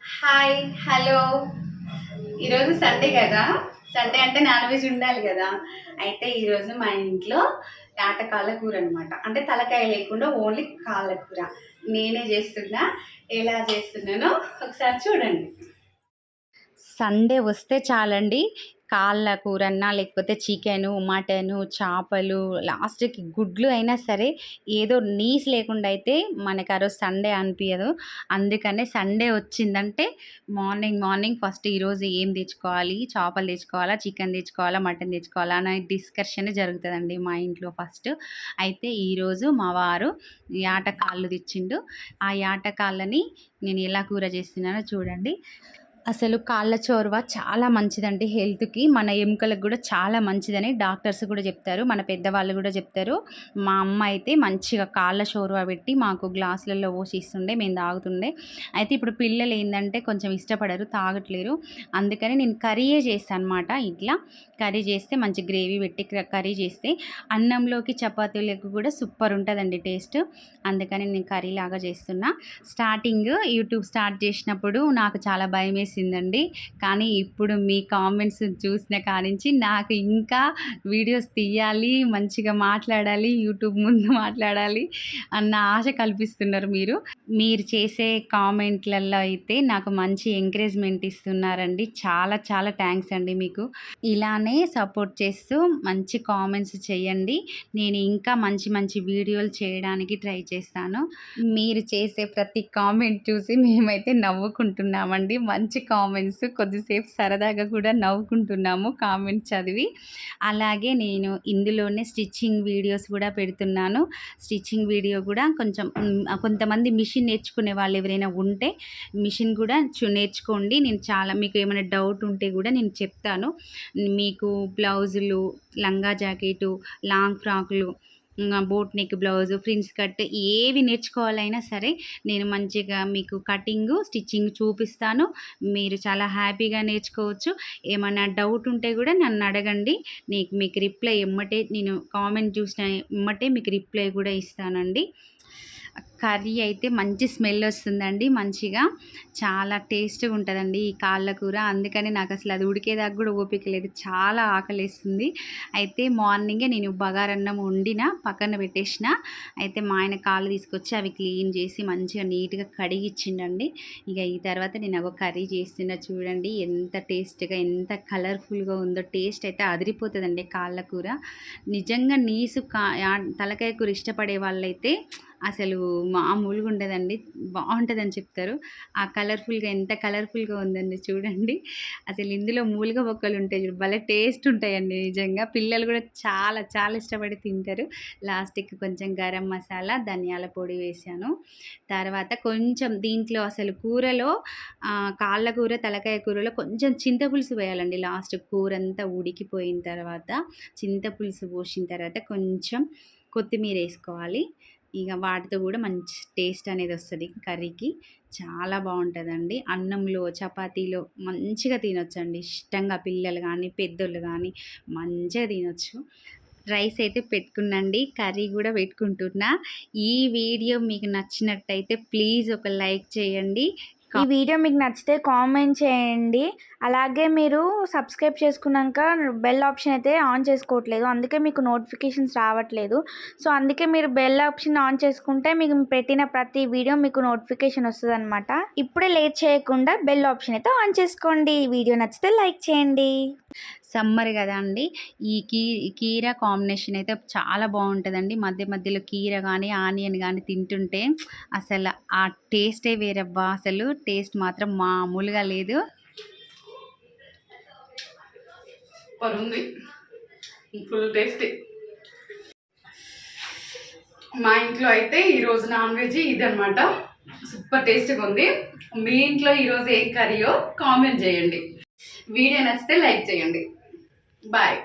Hi hello. ఈరోజు Sunday కదా, Sunday అంటే నాన్ వెజ్ ఉండాలి కదా. అయితే ఈరోజు మా ఇంట్లో ఆటకాళ్ళ కూర అనమాట. అంటే తలకాయ లేకుండా ఓన్లీ కాళ్ళ కూర నేనే చేస్తున్నా. ఎలా చేస్తున్నానో ఒకసారి చూడండి. సండే వస్తే చాలండి, కాళ్ళ కూరన్నా లేకపోతే చికెను, మటను, చేపలు, లాస్ట్‌కి గుడ్లు అయినా సరే ఏదో నీస్ లేకుండా అయితే మనకు ఆ రోజు సండే అనిపియదు. అందుకనే సండే వచ్చిందంటే మార్నింగ్ ఫస్ట్ ఈరోజు ఏం తెచ్చుకోవాలి, చేపలు తెచ్చుకోవాలా, చికెన్ తెచ్చుకోవాలా, మటన్ తెచ్చుకోవాలా అనే డిస్కషన్ జరుగుతదండి మా ఇంట్లో ఫస్ట్. అయితే ఈరోజు మా వారు యాటకాళ్ళు తెచ్చిండు. ఆ యాటకాళ్ళని నేను ఎలా కూర చేస్తున్నానో చూడండి. అసలు కాళ్ళ చోరువ చాలా మంచిదండి హెల్త్‌కి. మన ఎముకలకు గూడా చాలా మంచిదని డాక్టర్స్ గూడా జెప్తారు. మన పెద్దవాళ్ళు గూడా జెప్తారు. మా అమ్మ అయితే మంచిగా కాళ్ళ చోరువ పెట్టి మాకు గ్లాసులలో పోసి ఇస్తుండే. మేము తాగుతుండే. అయితే ఇప్పుడు పిల్లలు ఏందంటే కొంచెం ఇష్టపడరు, తాగట్లేరు. అందుకని నేను కర్రీయే చేస్తా అనమాట. ఇట్లా కర్రీ చేస్తే మంచి గ్రేవీ పెట్టి కర్రీ చేస్తే అన్నంలోకి చపాతీలకు కూడా సూపర్ ఉంటుందండి టేస్ట్. అందుకని నేను కర్రీ లాగా చేస్తున్నా. స్టార్టింగ్ యూట్యూబ్ స్టార్ట్ చేసినప్పుడు నాకు చాలా భయమేసిందండి. కానీ ఇప్పుడు మీ కామెంట్స్ చూసిన కానించి నాకు ఇంకా వీడియోస్ తీయాలి, మంచిగా మాట్లాడాలి, యూట్యూబ్ ముందు మాట్లాడాలి అన్న ఆశ కల్పిస్తున్నారు మీరు. మీరు చేసే కామెంట్లలో అయితే నాకు మంచి ఎంకరేజ్మెంట్ ఇస్తున్నారండి. చాలా చాలా థ్యాంక్స్ అండి మీకు. ఇలానే సపోర్ట్ చేస్తూ మంచి కామెంట్స్ చేయండి. నేను ఇంకా మంచి మంచి వీడియోలు చేయడానికి ట్రై చేస్తాను. మీరు చేసే ప్రతి కామెంట్ చూసి మేమైతే నవ్వుకుంటున్నామండి. మంచి కామెంట్స్, కొద్దిసేపు సరదాగా కూడా నవ్వుకుంటున్నాము కామెంట్ చదివి. అలాగే నేను ఇందులోనే స్టిచ్చింగ్ వీడియోస్ కూడా పెడుతున్నాను. స్టిచ్చింగ్ వీడియో కూడా కొంచెం కొంతమంది మిషన్ నేర్చుకునే వాళ్ళు ఎవరైనా ఉంటే మిషన్ కూడా నేర్చుకోండి. నేను చాలా మీకు ఏమైనా డౌట్ ఉంటే కూడా నేను చెప్తాను. మీకు బ్లౌజులు, లంగా జాకెటు, లాంగ్ ఫ్రాకులు, boat neck blouse, prince cut ఏవి నేర్చుకోవాలైనా సరే నేను మంచిగా మీకు కటింగు, స్టిచ్చింగ్ చూపిస్తాను. మీరు చాలా హ్యాపీగా నేర్చుకోవచ్చు. ఏమైనా డౌట్ ఉంటే కూడా నన్ను అడగండి. మీకు రిప్లై ఎమ్మటే, నేను కామెంట్ చూసిన ఎమ్మటే మీకు రిప్లై కూడా ఇస్తానండి. కర్రీ అయితే మంచి స్మెల్ వస్తుందండి. మంచిగా చాలా టేస్ట్‌గా ఉంటుందండి ఈ కాళ్ళ కూర. అందుకని నాకు అసలు అది ఉడికేదాకా కూడా ఓపిక లేదు. చాలా ఆకలేస్తుంది. అయితే మార్నింగే నేను బగారన్నం వండిన, పక్కన పెట్టేసిన. అయితే మా ఆయన కాళ్ళు తీసుకొచ్చి అవి క్లీన్ చేసి మంచిగా నీట్‌గా కడిగిచ్చిండండి. ఇక ఈ తర్వాత నేను ఒక కర్రీ చేస్తున్నా చూడండి. ఎంత టేస్ట్‌గా, ఎంత కలర్ఫుల్‌గా ఉందో. టేస్ట్ అయితే అదిరిపోతుందండి కాళ్ళ కూర. నిజంగా నీసు తలకాయ కూర ఇష్టపడే వాళ్ళైతే అసలు మామూలుగా ఉండదండి. బాగుంటుందని చెప్తారు. ఆ కలర్ఫుల్‌గా ఎంత కలర్ఫుల్‌గా ఉందండి చూడండి. అసలు ఇందులో మూలుగ బొక్కలు ఉంటాయి చూడు, భలే టేస్ట్ ఉంటాయండి నిజంగా. పిల్లలు కూడా చాలా చాలా ఇష్టపడి తింటారు. లాస్ట్‌కి కొంచెం గరం మసాలా, ధనియాల పొడి వేశాను. తర్వాత కొంచెం దీంట్లో అసలు కూరలో కాళ్ళ కూర, తలకాయ కూరలో కొంచెం చింతపులుసు వేయాలండి. లాస్ట్ కూరంతా ఉడికిపోయిన తర్వాత చింతపులుసు పోసిన తర్వాత కొంచెం కొత్తిమీర వేసుకోవాలి. ఇక వాటితో కూడా మంచి టేస్ట్ అనేది వస్తుంది కర్రీకి. చాలా బాగుంటుందండి. అన్నంలో, చపాతీలో మంచిగా తినొచ్చండి. ఇష్టంగా పిల్లలు కానీ, పెద్దోళ్ళు కానీ మంచిగా తినొచ్చు. రైస్ అయితే పెట్టుకున్నాండి, కర్రీ కూడా పెట్టుకుంటున్నా. ఈ వీడియో మీకు నచ్చినట్టయితే ప్లీజ్ ఒక లైక్ చేయండి. ఈ వీడియో మీకు నచ్చితే కామెంట్ చేయండి. అలాగే మీరు సబ్స్క్రైబ్ చేసుకున్నాక బెల్ ఆప్షన్ అయితే ఆన్ చేసుకోవట్లేదు, అందుకే మీకు నోటిఫికేషన్స్ రావట్లేదు. సో అందుకే మీరు బెల్ ఆప్షన్ ఆన్ చేసుకుంటే మీకు పెట్టిన ప్రతి వీడియో మీకు నోటిఫికేషన్ వస్తుంది అనమాట. ఇప్పుడే లేట్ చేయకుండా బెల్ ఆప్షన్ అయితే ఆన్ చేసుకోండి. వీడియో నచ్చితే లైక్ చేయండి. సమ్మర్ కదా అండి, ఈ కీర కాంబినేషన్ అయితే చాలా బాగుంటుందండి. మధ్య మధ్యలో కీర కానీ, ఆనియన్ కానీ తింటుంటే అసలు ఆ టేస్టే వేరబ్బా. అసలు టేస్ట్ మాత్రం మామూలుగా లేదు. ఉంది ఫుల్ టేస్టీ. మా ఇంట్లో అయితే ఈరోజు నాన్ వెజ్ ఇదనమాట. సూపర్ టేస్ట్గా ఉంది. మీ ఇంట్లో ఈరోజు ఏ కర్రీయో కామెంట్ చేయండి. వీడియో నచ్చితే లైక్ చేయండి. బాయ్.